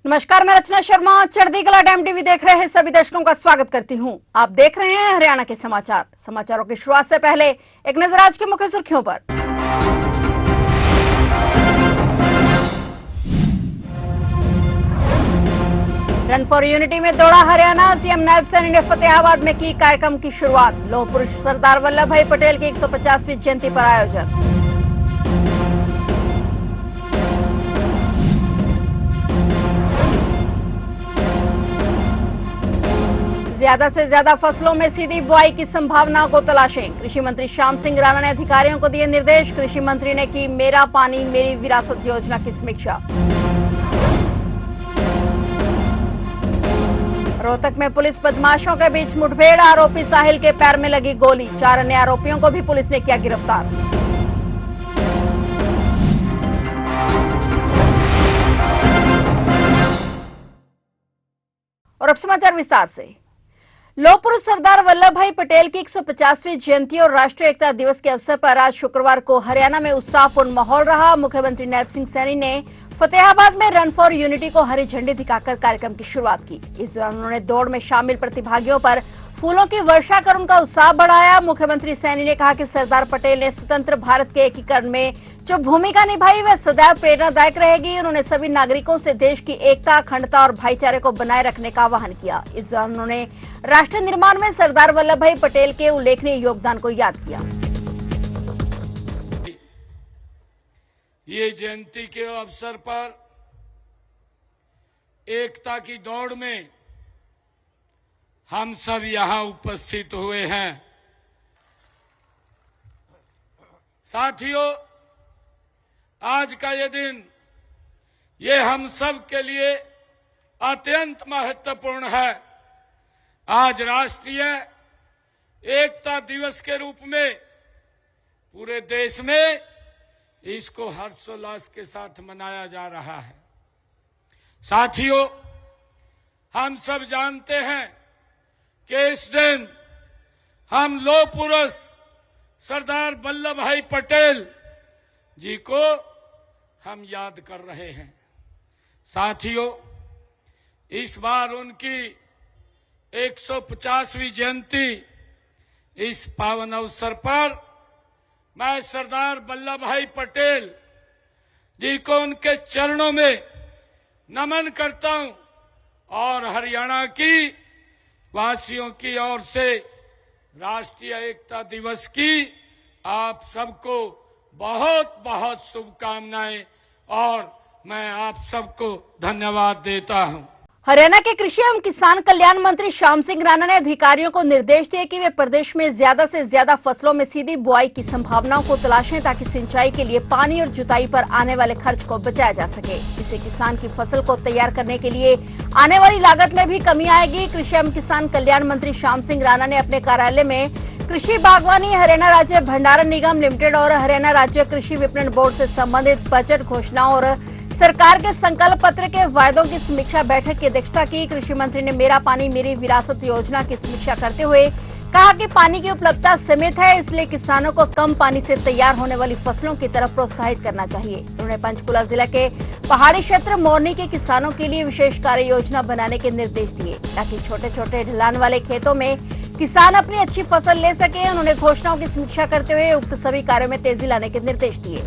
नमस्कार, मैं रचना शर्मा चढ़ती कला टाइम टीवी देख रहे हैं सभी दर्शकों का स्वागत करती हूं। आप देख रहे हैं हरियाणा के समाचार। समाचारों की शुरुआत से पहले एक नजर आज की मुख्य सुर्खियों पर। रन फॉर यूनिटी में दौड़ा हरियाणा। सीएम नायब सैनी ने फतेहाबाद में की कार्यक्रम की शुरुआत। लौह पुरुष सरदार वल्लभ भाई पटेल की 150वीं जयंती पर आयोजन। ज्यादा से ज्यादा फसलों में सीधी बुआई की संभावनाओं को तलाशें। कृषि मंत्री श्याम सिंह राणा ने अधिकारियों को दिए निर्देश। कृषि मंत्री ने की मेरा पानी मेरी विरासत योजना की समीक्षा। रोहतक में पुलिस बदमाशों के बीच मुठभेड़। आरोपी साहिल के पैर में लगी गोली। 4 अन्य आरोपियों को भी पुलिस ने किया गिरफ्तार। और अब समाचार विस्तार से। लौह पुरुष सरदार वल्लभ भाई पटेल की 150वीं जयंती और राष्ट्रीय एकता दिवस के अवसर पर आज शुक्रवार को हरियाणा में उत्साहपूर्ण माहौल रहा। मुख्यमंत्री नायब सिंह सैनी ने फतेहाबाद में रन फॉर यूनिटी को हरी झंडी दिखाकर कार्यक्रम की शुरुआत की। इस दौरान उन्होंने दौड़ में शामिल प्रतिभागियों पर फूलों की वर्षा कर उनका उत्साह बढ़ाया। मुख्यमंत्री सैनी ने कहा कि सरदार पटेल ने स्वतंत्र भारत के एकीकरण में जो भूमिका निभाई वह सदैव प्रेरणादायक रहेगी। उन्होंने सभी नागरिकों से देश की एकता, अखंडता और भाईचारे को बनाए रखने का आह्वान किया। इस दौरान उन्होंने राष्ट्र निर्माण में सरदार वल्लभ भाई पटेल के उल्लेखनीय योगदान को याद किया। ये जयंती के अवसर पर एकता की दौड़ में हम सब यहां उपस्थित हुए हैं। साथियों, आज का ये दिन ये हम सब के लिए अत्यंत महत्वपूर्ण है। आज राष्ट्रीय एकता दिवस के रूप में पूरे देश में इसको हर्षोल्लास के साथ मनाया जा रहा है। साथियों, हम सब जानते हैं कि इस दिन हम लौह पुरुष सरदार वल्लभ भाई पटेल जी को हम याद कर रहे हैं। साथियों, इस बार उनकी 150वीं जयंती इस पावन अवसर पर मैं सरदार वल्लभ भाई पटेल जी को उनके चरणों में नमन करता हूं और हरियाणा की वासियों की ओर से राष्ट्रीय एकता दिवस की आप सबको बहुत बहुत शुभकामनाएं और मैं आप सबको धन्यवाद देता हूं। हरियाणा के कृषि एवं किसान कल्याण मंत्री श्याम सिंह राणा ने अधिकारियों को निर्देश दिए कि वे प्रदेश में ज्यादा से ज्यादा फसलों में सीधी बुआई की संभावनाओं को तलाशें ताकि सिंचाई के लिए पानी और जुताई पर आने वाले खर्च को बचाया जा सके। इससे किसान की फसल को तैयार करने के लिए आने वाली लागत में भी कमी आएगी। कृषि एवं किसान कल्याण मंत्री श्याम सिंह राणा ने अपने कार्यालय में कृषि बागवानी हरियाणा राज्य भंडारण निगम लिमिटेड और हरियाणा राज्य कृषि विपणन बोर्ड से संबंधित बजट घोषणाओं और सरकार के संकल्प पत्र के वायदों की समीक्षा बैठक की अध्यक्षता की। कृषि मंत्री ने मेरा पानी मेरी विरासत योजना की समीक्षा करते हुए कहा कि पानी की उपलब्धता सीमित है, इसलिए किसानों को कम पानी से तैयार होने वाली फसलों की तरफ प्रोत्साहित करना चाहिए। उन्होंने पंचकुला जिला के पहाड़ी क्षेत्र मोरनी के किसानों के लिए विशेष कार्य योजना बनाने के निर्देश दिए ताकि छोटे छोटे ढलान वाले खेतों में किसान अपनी अच्छी फसल ले सके। उन्होंने घोषणाओं की समीक्षा करते हुए उक्त सभी कार्यों में तेजी लाने के निर्देश दिए।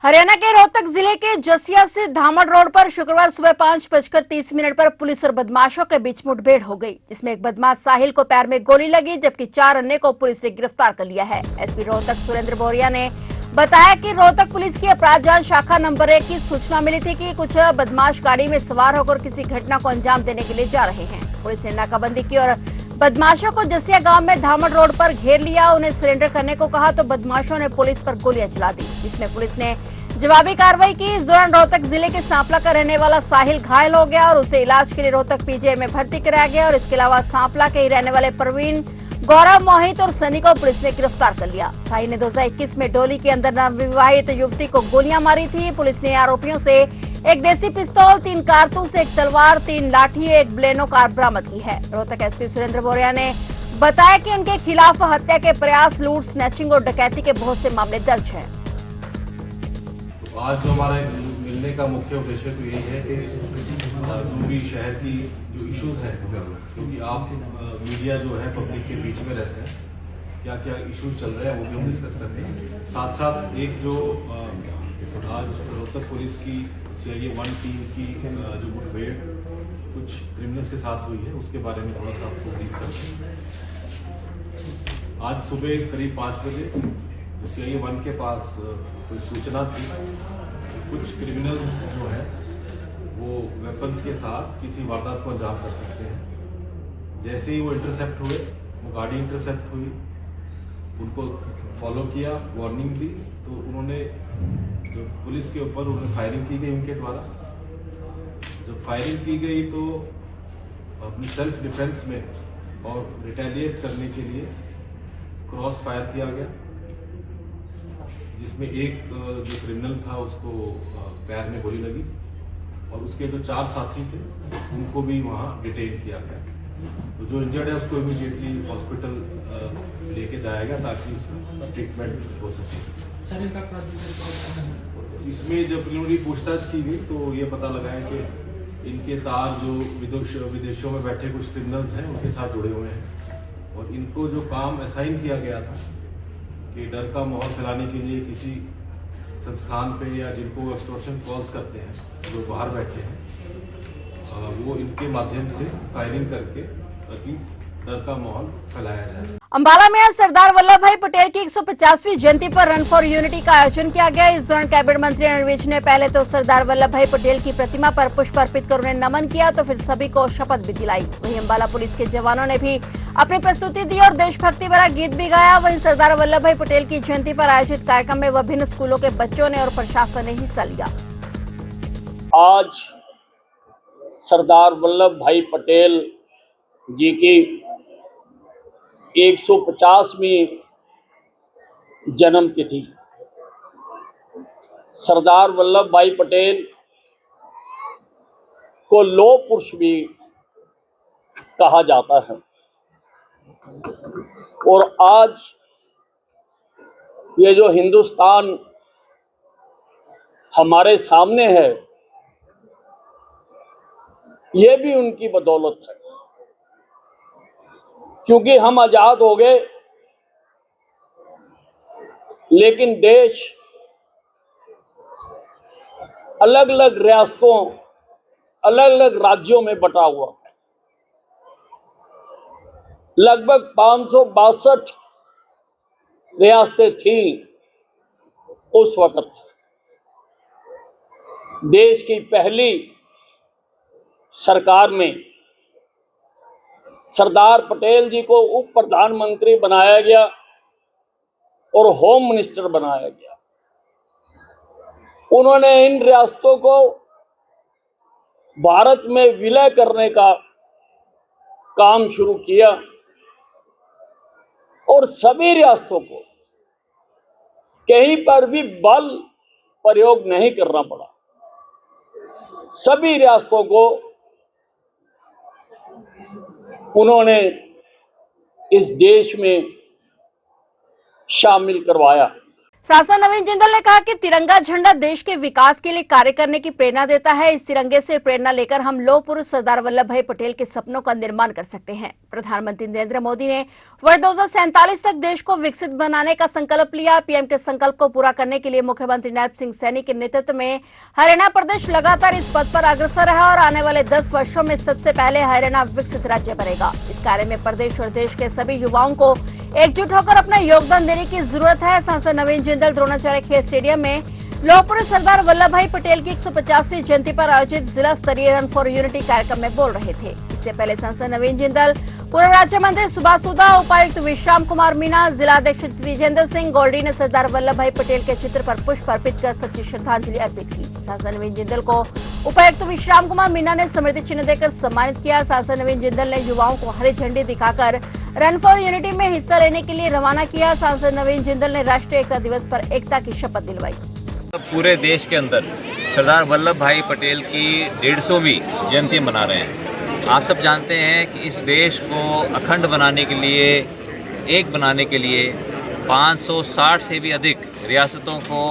हरियाणा के रोहतक जिले के जसिया से धामड़ रोड पर शुक्रवार सुबह 5:30 पर पुलिस और बदमाशों के बीच मुठभेड़ हो गई, जिसमें एक बदमाश साहिल को पैर में गोली लगी जबकि 4 अन्य को पुलिस ने गिरफ्तार कर लिया है। एसपी रोहतक सुरेंद्र बोरिया ने बताया कि रोहतक पुलिस की अपराध जांच शाखा नंबर 1 की सूचना मिली थी कि कुछ बदमाश गाड़ी में सवार होकर किसी घटना को अंजाम देने के लिए जा रहे हैं। पुलिस ने नाकाबंदी की और बदमाशों को जसिया गांव में धामड़ रोड पर घेर लिया। उन्हें सरेंडर करने को कहा तो बदमाशों ने पुलिस पर गोलियां चला दी, जिसमें पुलिस ने जवाबी कार्रवाई की। इस दौरान रोहतक जिले के सांपला का रहने वाला साहिल घायल हो गया और उसे इलाज के लिए रोहतक पीजीआई में भर्ती कराया गया। और इसके अलावा सांपला के ही रहने वाले प्रवीण, गौरव, मोहित और सनी को पुलिस ने गिरफ्तार कर लिया। साहिल ने 2021 में डोली के अंदर नवविवाहित युवती को गोलियां मारी थी। पुलिस ने आरोपियों से एक देसी पिस्तौल, 3 कारतूस, 1 तलवार, 3 लाठी, 1 ब्लेनो कार बरामद की है। रोहतक एसपी सुरेंद्र बोरिया ने बताया कि उनके खिलाफ हत्या के प्रयास, लूट, स्नैचिंग और डकैती के बहुत से मामले दर्ज हैं। आज जो हमारे मिलने का मुख्य उद्देश्य तो यही है कि जो भी शहर की जो इश्यूज हैं, क्योंकि आप मीडिया जो है पब्लिक के बीच में रहते हैं, क्या क्या इश्यूज चल रहे हैं वो भी हम डिस्कस करते हैं। साथ साथ एक जो आज रोहतक पुलिस की CIA 1 टीम की जो मुठभेड़ कुछ क्रिमिनल्स के साथ हुई है उसके बारे में थोड़ा सा आपको ब्रीफ करते हैं। आज सुबह करीब 5 बजे CIA 1 के पास कोई सूचना थी कि कुछ क्रिमिनल्स जो है वो वेपन्स के साथ किसी वारदात को अंजाम कर सकते हैं। जैसे ही वो इंटरसेप्ट हुए, वो गाड़ी इंटरसेप्ट हुई, उनको फॉलो किया, वार्निंग दी, तो उन्होंने जो पुलिस के ऊपर उन्होंने फायरिंग की गई उनके द्वारा। जब फायरिंग की गई तो अपनी सेल्फ डिफेंस में और रिटेलिएट करने के लिए क्रॉस फायर किया गया, जिसमें एक जो क्रिमिनल था उसको पैर में गोली लगी और उसके जो 4 साथी थे उनको भी वहां डिटेन किया गया। तो जो इंजर्ड है उसको इमीडिएटली हॉस्पिटल लेके जाया गया ताकि उसका ट्रीटमेंट हो सके। इसमें जब प्रिलिमिनरी पूछताछ की गई तो ये पता लगा है कि इनके तार जो विदेशों में बैठे कुछ क्रिमिनल्स हैं उनके साथ जुड़े हुए हैं और इनको जो काम असाइन किया गया था कि डर का माहौल फैलाने के लिए किसी संस्थान पे या जिनको एक्सटॉर्शन कॉल्स करते हैं जो बाहर बैठे हैं वो इनके माध्यम से फायरिंग करके ताकि डर का माहौल फैलाया जाए। अंबाला में आज सरदार वल्लभ भाई पटेल की 150वीं जयंती पर रन फॉर यूनिटी का आयोजन किया गया। इस दौरान कैबिनेट मंत्री अनिल विज ने पहले तो सरदार वल्लभ भाई पटेल की प्रतिमा पर पुष्प अर्पित कर उन्हें नमन किया, तो फिर सभी को शपथ भी दिलाई। वहीं अंबाला पुलिस के जवानों ने भी अपनी प्रस्तुति दी और देशभक्ति भरा गीत भी गाया। वहीं सरदार वल्लभ भाई पटेल की जयंती पर आयोजित कार्यक्रम में विभिन्न स्कूलों के बच्चों ने और प्रशासन ने हिस्सा लिया। आज सरदार वल्लभ भाई पटेल जी की 150वीं जन्म तिथि। सरदार वल्लभ भाई पटेल को लौह पुरुष भी कहा जाता है और आज ये जो हिंदुस्तान हमारे सामने है ये भी उनकी बदौलत है, क्योंकि हम आजाद हो गए लेकिन देश अलग अलग रियासतों, अलग अलग राज्यों में बटा हुआ। लगभग 562 रियासतें थीं उस वक्त। देश की पहली सरकार में सरदार पटेल जी को उप प्रधानमंत्री बनाया गया और होम मिनिस्टर बनाया गया। उन्होंने इन रियासतों को भारत में विलय करने का काम शुरू किया और सभी रियासतों को कहीं पर भी बल प्रयोग नहीं करना पड़ा। सभी रियासतों को उन्होंने इस देश में शामिल करवाया। सांसद नवीन जिंदल ने कहा कि तिरंगा झंडा देश के विकास के लिए कार्य करने की प्रेरणा देता है। इस तिरंगे से प्रेरणा लेकर हम लौह पुरुष सरदार वल्लभ भाई पटेल के सपनों का निर्माण कर सकते हैं। प्रधानमंत्री नरेंद्र मोदी ने वर्ष 2047 तक देश को विकसित बनाने का संकल्प लिया। पीएम के संकल्प को पूरा करने के लिए मुख्यमंत्री नायब सिंह सैनी के नेतृत्व में हरियाणा प्रदेश लगातार इस पथ पर अग्रसर है और आने वाले 10 वर्षों में सबसे पहले हरियाणा विकसित राज्य बनेगा। इस कार्य में प्रदेश और देश के सभी युवाओं को एकजुट होकर अपना योगदान देने की जरूरत है। सांसद नवीन जिंदल द्रोणाचार्य खेल स्टेडियम में लौह पुरुष सरदार वल्लभ भाई पटेल की 150वीं जयंती पर आयोजित जिला स्तरीय रन फॉर यूनिटी कार्यक्रम में बोल रहे थे। इससे पहले सांसद नवीन जिंदल, पूर्व राज्य मंत्री सुभाष सुधा, उपायुक्त विश्राम कुमार मीणा, जिलाध्यक्ष त्रिजेंद्र सिंह गोल्डी ने सरदार वल्लभ भाई पटेल के चित्र पर पुष्प अर्पित कर सच्ची श्रद्धांजलि अर्पित की। सांसद नवीन जिंदल को उपायुक्त विश्राम कुमार मीणा ने स्मृति चिन्ह देकर सम्मानित किया। सांसद नवीन जिंदल ने युवाओं को हरी झंडी दिखाकर रन फॉर यूनिटी में हिस्सा लेने के लिए रवाना किया। सांसद नवीन जिंदल ने राष्ट्रीय एकता दिवस पर एकता की शपथ दिलवाई। पूरे देश के अंदर सरदार वल्लभ भाई पटेल की 150वीं जयंती मना रहे हैं। आप सब जानते हैं कि इस देश को अखंड बनाने के लिए, एक बनाने के लिए 560 से भी अधिक रियासतों को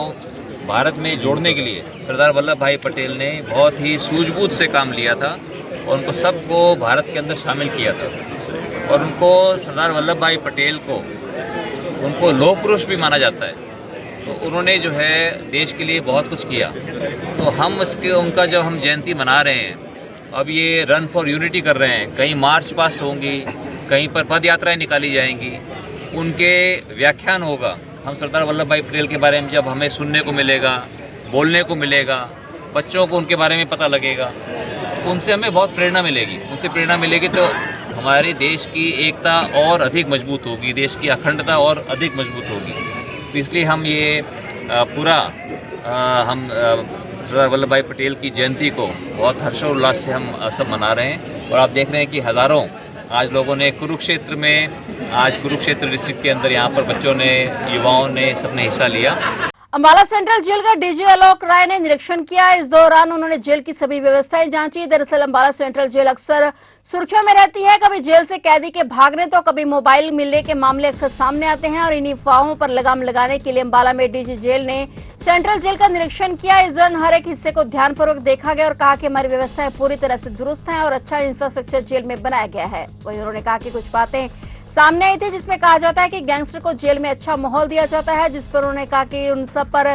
भारत में जोड़ने के लिए सरदार वल्लभ भाई पटेल ने बहुत ही सूझबूझ से काम लिया था और उनको सबको भारत के अंदर शामिल किया था। और उनको सरदार वल्लभ भाई पटेल को उनको लौह पुरुष भी माना जाता है। तो उन्होंने जो है देश के लिए बहुत कुछ किया। तो हम उनका जब हम जयंती मना रहे हैं, अब ये रन फॉर यूनिटी कर रहे हैं, कहीं मार्च पास्ट होंगी, कहीं पर पद यात्राएँ निकाली जाएंगी, उनके व्याख्यान होगा। हम सरदार वल्लभ भाई पटेल के बारे में जब हमें सुनने को मिलेगा, बोलने को मिलेगा, बच्चों को उनके बारे में पता लगेगा, तो उनसे हमें बहुत प्रेरणा मिलेगी। उनसे प्रेरणा मिलेगी तो हमारे देश की एकता और अधिक मजबूत होगी, देश की अखंडता और अधिक मजबूत होगी। तो इसलिए हम ये पूरा हम सरदार वल्लभ भाई पटेल की जयंती को बहुत हर्षोल्लास से हम सब मना रहे हैं। और आप देख रहे हैं कि हज़ारों आज लोगों ने कुरुक्षेत्र में, आज कुरुक्षेत्र डिस्ट्रिक्ट के अंदर यहाँ पर बच्चों ने, युवाओं ने, सबने हिस्सा लिया। अंबाला सेंट्रल जेल का डीजी आलोक राय ने निरीक्षण किया। इस दौरान उन्होंने जेल की सभी व्यवस्थाएं जांची। दरअसल अंबाला सेंट्रल जेल अक्सर सुर्खियों में रहती है। कभी जेल से कैदी के भागने तो कभी मोबाइल मिलने के मामले अक्सर सामने आते हैं और इन्हीं अफवाहों पर लगाम लगाने के लिए अंबाला में डीजी जेल ने सेंट्रल जेल का निरीक्षण किया। इस दौरान हर एक हिस्से को ध्यानपूर्वक देखा गया और कहा कि हमारी व्यवस्थाएं पूरी तरह से दुरुस्त हैं और अच्छा इंफ्रास्ट्रक्चर जेल में बनाया गया है। वहीं उन्होंने कहा कि कुछ बातें सामने आई थी जिसमें कहा जाता है कि गैंगस्टर को जेल में अच्छा माहौल दिया जाता है, जिस पर उन्होंने कहा कि उन सब पर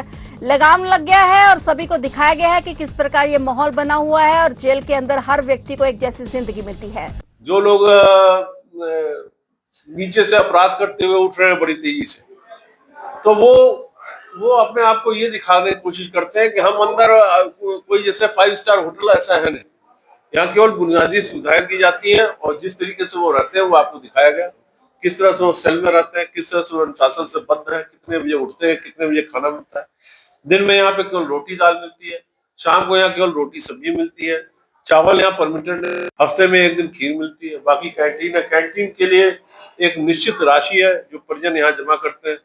लगाम लग गया है और सभी को दिखाया गया है कि किस प्रकार ये माहौल बना हुआ है और जेल के अंदर हर व्यक्ति को एक जैसी जिंदगी मिलती है। जो लोग नीचे से अपराध करते हुए उठ रहे हैं बड़ी तेजी से, तो वो अपने आप को ये दिखाने की कोशिश करते हैं कि हम अंदर कोई जैसे 5 स्टार होटल ऐसा है नहीं। यहाँ केवल बुनियादी सुविधाएं दी जाती हैं और जिस तरीके से वो रहते हैं वो आपको दिखाया गया। किस तरह से वो सेल में रहते हैं, किस तरह से वो अनुशासन से बद्ध है, कितने बजे उठते हैं, कितने बजे खाना मिलता है। दिन में यहाँ पे केवल रोटी दाल मिलती है, शाम को यहाँ केवल रोटी सब्जी मिलती है, चावल यहाँ परमिटेड है, हफ्ते में 1 दिन खीर मिलती है। बाकी कैंटीन है, कैंटीन के लिए एक निश्चित राशि है जो परिजन यहाँ जमा करते हैं।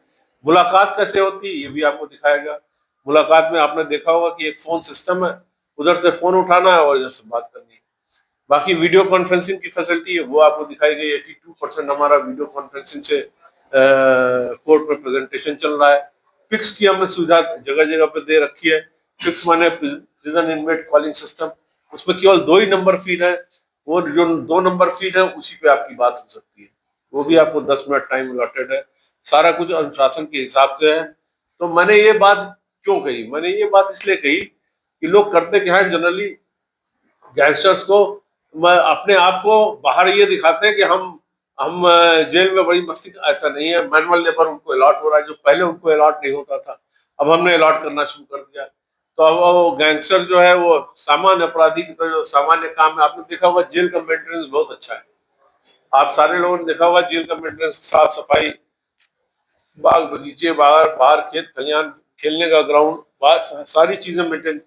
मुलाकात कैसे होती है ये भी आपको दिखाया गया। मुलाकात में आपने देखा होगा कि एक फोन सिस्टम है, उधर से फोन उठाना है और इधर से बात करनी है। बाकी वीडियो कॉन्फ्रेंसिंग की फैसिलिटी है वो आपको दिखाई गई। 82% हमारा वीडियो कॉन्फ्रेंसिंग से कोर्ट में प्रेजेंटेशन चल रहा है। फिक्स की हमने सुविधा जगह जगह पे दे रखी है। फिक्स माने प्रिजन इनमेट कॉलिंग सिस्टम, उसमें केवल 2 ही नंबर फीड है। वो जो 2 नंबर फीड है उसी पे आपकी बात हो सकती है। वो भी आपको 10 मिनट टाइम अलॉटेड है। सारा कुछ अनुशासन के हिसाब से है। तो मैंने ये बात क्यों कही? मैंने ये बात इसलिए कही कि लोग करते क्या है, जनरली गैंगस्टर्स को अपने आप को बाहर ये दिखाते हैं कि हम जेल में बड़ी मस्ती। ऐसा नहीं है। मैनुअल लेबर उनको अलॉट हो रहा है जो पहले उनको अलॉट नहीं होता था, अब हमने अलॉट करना शुरू कर दिया। तो अब वो गैंगस्टर जो है वो सामान्य अपराधी की तरह जो सामान्य काम है, आपने देखा होगा जेल का मेंटेनेंस बहुत अच्छा है। आप सारे लोगों ने देखा होगा जेल का मेंटेनेंस, साफ सफाई, बाग बगीचे, बाहर खेत खलियान, खेलने का ग्राउंड, सारी चीजें मेंटेन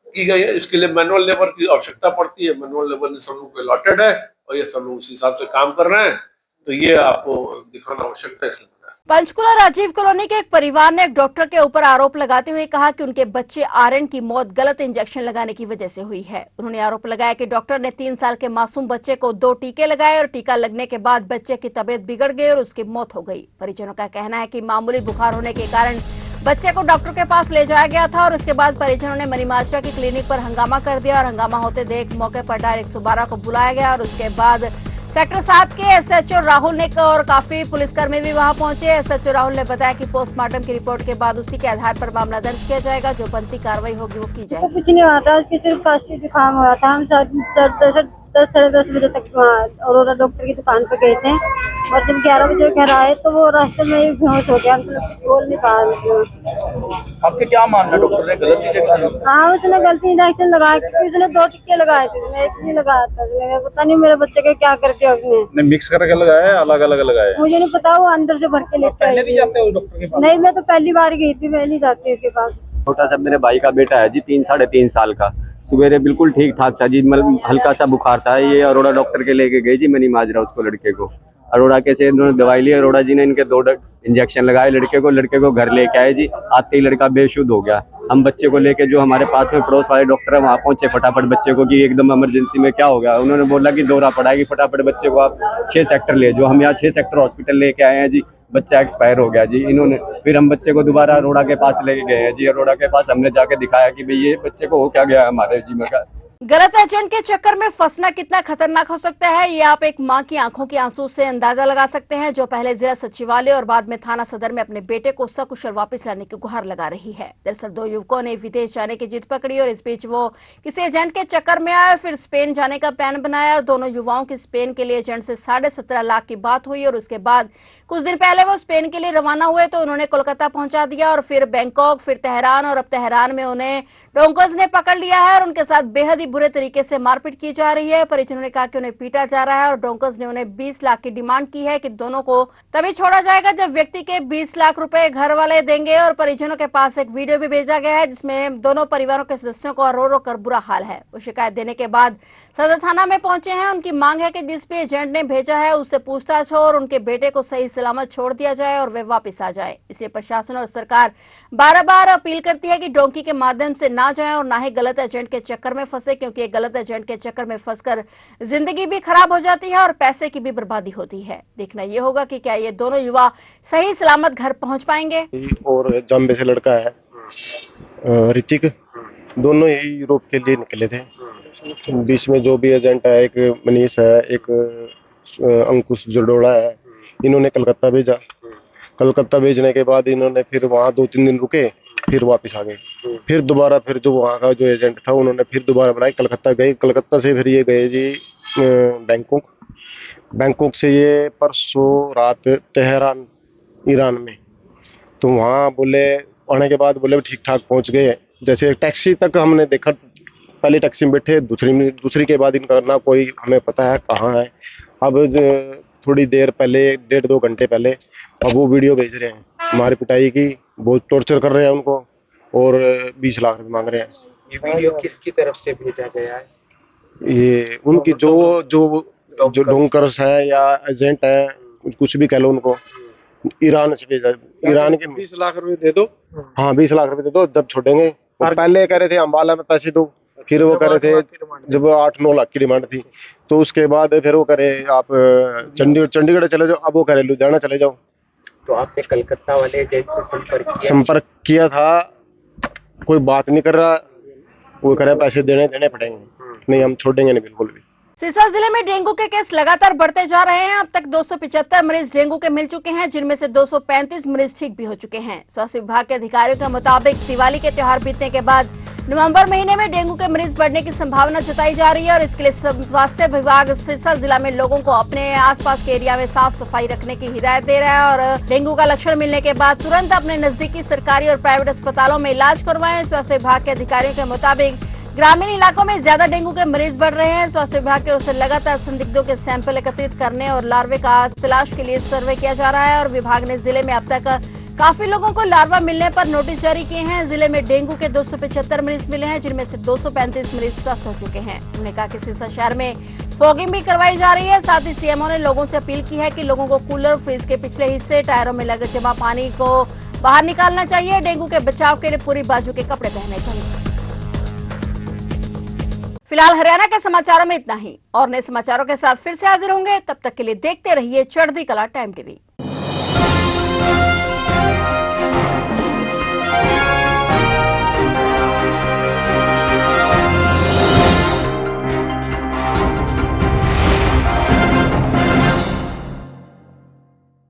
की गई है। इसके लिए मैनुअल लेबर की आवश्यकता पड़ती है। मैनुअल लेबर ने सब लोगों को अलॉटेड है और ये सब लोग उस हिसाब से काम कर रहे हैं। तो ये आपको दिखाना आवश्यकता है। पंचकुला राजीव कॉलोनी के एक परिवार ने एक डॉक्टर के ऊपर आरोप लगाते हुए कहा कि उनके बच्चे आर्यन की मौत गलत इंजेक्शन लगाने की वजह से हुई है। उन्होंने आरोप लगाया कि डॉक्टर ने 3 साल के मासूम बच्चे को 2 टीके लगाए और टीका लगने के बाद बच्चे की तबीयत बिगड़ गई और उसकी मौत हो गई। परिजनों का कहना है कि मामूली बुखार होने के कारण बच्चे को डॉक्टर के पास ले जाया गया था और उसके बाद परिजनों ने मनीमाजरा की क्लिनिक पर हंगामा कर दिया और हंगामा होते देख मौके पर डायल 112 को बुलाया गया और उसके बाद सेक्टर 7 के एसएचओ राहुल ने और काफी पुलिसकर्मी भी वहां पहुंचे। एसएचओ राहुल ने बताया कि पोस्टमार्टम की रिपोर्ट के बाद उसी के आधार पर मामला दर्ज किया जाएगा। जो बनती कार्रवाई होगी वो की जाएगी। कुछ नहीं हुआ था, उसकी सिर्फ खांसी जुकाम हुआ था। हम 10 साढ़े 10 बजे तक अरोरा डॉक्टर की दुकान पे गए थे और जब 11 बजे घर आए तो वो रास्ते में ही बेहोश हो गया। हम कुछ बोल नहीं पा रहे। आपके क्या मानना, डॉक्टर ने गलत इंजेक्शन? हाँ, उसने गलती इंजेक्शन लगाया क्योंकि उसने 2 टीके लगाए थे, उसने 1 नहीं लगाया था। पता नहीं मेरे बच्चे के क्या करते उसने। मिक्स करके लगाया है, अलग अलग लगाया? मुझे नहीं पता, वो अंदर से भर के लेते पहले भी जाते हो डॉक्टर के पास? नहीं, मैं तो पहली बार गई थी, मैं नहीं जाती उसके पास। छोटा सा मेरे भाई का बेटा है जी, 3 साढ़े 3 साल का। सवेरे बिल्कुल ठीक ठाक था जी, मतलब हल्का सा बुखार था। ये अरोड़ा डॉक्टर के लेके गए जी मनीमाजरा उसको, लड़के को। अरोड़ा के से इन्होंने दवाई ली, अरोड़ा जी ने इनके 2 इंजेक्शन लगाए लड़के को घर लेके आए जी। आते ही लड़का बेशुद्ध हो गया। हम बच्चे को लेके जो हमारे पास में पड़ोस वाले डॉक्टर है वहाँ पहुंचे फटाफट बच्चे को कि एकदम इमरजेंसी में क्या हो गया। उन्होंने बोला कि दौरा पड़ा है कि फटाफट बच्चे को आप 6 सेक्टर ले जाओ। हम यहाँ 6 सेक्टर हॉस्पिटल लेके आए हैं जी, बच्चा एक्सपायर हो गया जी। इन्होंने फिर हम बच्चे को दोबारा अरोड़ा के पास लेके गए हैं जी। अरोड़ा के पास हमने जाके दिखाया कि भाई ये बच्चे को हो क्या गया हमारे जी में का। गलत एजेंट के चक्कर में फंसना कितना खतरनाक हो सकता है, ये आप एक मां की आंखों के आंसू से अंदाजा लगा सकते हैं, जो पहले जिला सचिवालय और बाद में थाना सदर में अपने बेटे को सकुशल वापस लाने की गुहार लगा रही है। दरअसल 2 युवकों ने विदेश जाने की जिद पकड़ी और इस बीच वो किसी एजेंट के चक्कर में आए, फिर स्पेन जाने का प्लान बनाया और दोनों युवाओं की स्पेन के लिए एजेंट से 17.5 लाख की बात हुई और उसके बाद कुछ दिन पहले वो स्पेन के लिए रवाना हुए तो उन्होंने कोलकाता पहुंचा दिया और फिर बैंकॉक, फिर तेहरान और अब तेहरान में उन्हें डोंकर्स ने पकड़ लिया है और उनके साथ बेहद ही बुरे तरीके से मारपीट की जा रही है। परिजनों ने कहा कि उन्हें पीटा जा रहा है और डोंकर्स ने उन्हें 20 लाख की डिमांड की है कि दोनों को तभी छोड़ा जाएगा जब व्यक्ति के 20 लाख रुपए घर वाले देंगे। और परिजनों के पास एक वीडियो भी भेजा गया है जिसमें दोनों परिवारों के सदस्यों को रो रो कर बुरा हाल है। वो शिकायत देने के बाद सदर थाना में पहुंचे हैं। उनकी मांग है कि जिस भी एजेंट ने भेजा है उससे पूछताछ हो और उनके बेटे को सही सलामत छोड़ दिया जाए और वे वापस आ जाए। इसलिए प्रशासन और सरकार बार-बार अपील करती है कि डोंकी के माध्यम से ना जाएं और ना ही गलत एजेंट के चक्कर में फंसे, क्योंकि गलत एजेंट के चक्कर में फंसकर जिंदगी भी खराब हो जाती है और पैसे की भी बर्बादी होती है। देखना ये होगा कि क्या ये दोनों युवा सही सलामत घर पहुंच पाएंगे। और जाम्बे से लड़का है ऋतिक, दोनों ही यूरोप के लिए निकले थे। बीच में जो भी एजेंट है, एक मनीष है, एक अंकुश जडोड़ा है, इन्होंने कलकत्ता भेजा। कलकत्ता भेजने के बाद इन्होंने फिर वहाँ 2-3 दिन रुके, फिर वापस आ गए। फिर दोबारा फिर जो वहाँ का जो एजेंट था उन्होंने फिर दोबारा बुलाई, कलकत्ता गए। कलकत्ता से फिर ये गए जी बैंकॉक। बैंकॉक से ये परसों रात तेहरान ईरान में। तो वहाँ बोले आने के बाद बोले ठीक ठाक पहुँच गए। जैसे टैक्सी तक हमने देखा, पहले टैक्सी में बैठे, दूसरी के बाद इनका ना कोई हमें पता है कहाँ है। अब थोड़ी देर पहले 1.5-2 घंटे पहले अब वो वीडियो भेज रहे हैं हमारी पिटाई की, बहुत टॉर्चर कर रहे हैं उनको और 20 लाख रुपए मांग रहे हैं। ये वीडियो किसकी तरफ से भेजा गया है? ये उनकी जो डोंकर्स है या एजेंट है, कुछ भी कह लो, उनको ईरान से भेजा। ईरान के 20 लाख रुपए दे दो। हाँ 20 लाख रुपए दे दो, जब छोड़ेंगे। पहले कह रहे थे अम्बाला में पैसे दो, फिर वो कह रहे थे जब 8-9 लाख की डिमांड थी, तो उसके बाद फिर वो करे आप चंडीगढ़ चले जाओ, अब वो करे लुधियाना चले जाओ। तो आपने कलकत्ता वाले एजेंट से संपर्क किया था, कोई बात नहीं कर रहा। वो कह रहे पैसे देने पड़ेंगे, नहीं हम छोड़ेंगे नहीं बिल्कुल भी। सिरसा जिले में डेंगू के केस लगातार बढ़ते जा रहे हैं। अब तक 275 मरीज डेंगू के मिल चुके हैं, जिनमें से 235 मरीज ठीक भी हो चुके हैं। स्वास्थ्य विभाग के अधिकारियों के मुताबिक दिवाली के त्योहार बीतने के बाद नवंबर महीने में डेंगू के मरीज बढ़ने की संभावना जताई जा रही है और इसके लिए स्वास्थ्य विभाग सिरसा जिला में लोगों को अपने आसपास के एरिया में साफ सफाई रखने की हिदायत दे रहा है और डेंगू का लक्षण मिलने के बाद तुरंत अपने नजदीकी सरकारी और प्राइवेट अस्पतालों में इलाज करवाएं। स्वास्थ्य विभाग के अधिकारियों के मुताबिक ग्रामीण इलाकों में ज्यादा डेंगू के मरीज बढ़ रहे हैं। स्वास्थ्य विभाग की ओर से लगातार संदिग्धों के सैंपल एकत्रित करने और लार्वे का तलाश के लिए सर्वे किया जा रहा है और विभाग ने जिले में अब तक काफी लोगों को लार्वा मिलने पर नोटिस जारी किए हैं। जिले में डेंगू के 275 मरीज मिले हैं, जिनमें से 235 मरीज स्वस्थ हो चुके हैं। उन्होंने कहा कि सिरसा शहर में फॉगिंग भी करवाई जा रही है। साथ ही सीएमओ ने लोगों से अपील की है कि लोगों को कूलर, फ्रिज के पिछले हिस्से, टायरों में लगे जमा पानी को बाहर निकालना चाहिए। डेंगू के बचाव के लिए पूरी बाजू के कपड़े पहने चाहिए। फिलहाल हरियाणा के समाचारों में इतना ही और नए समाचारों के साथ फिर से हाजिर होंगे। तब तक के लिए देखते रहिए चढ़ती कला टाइम टीवी।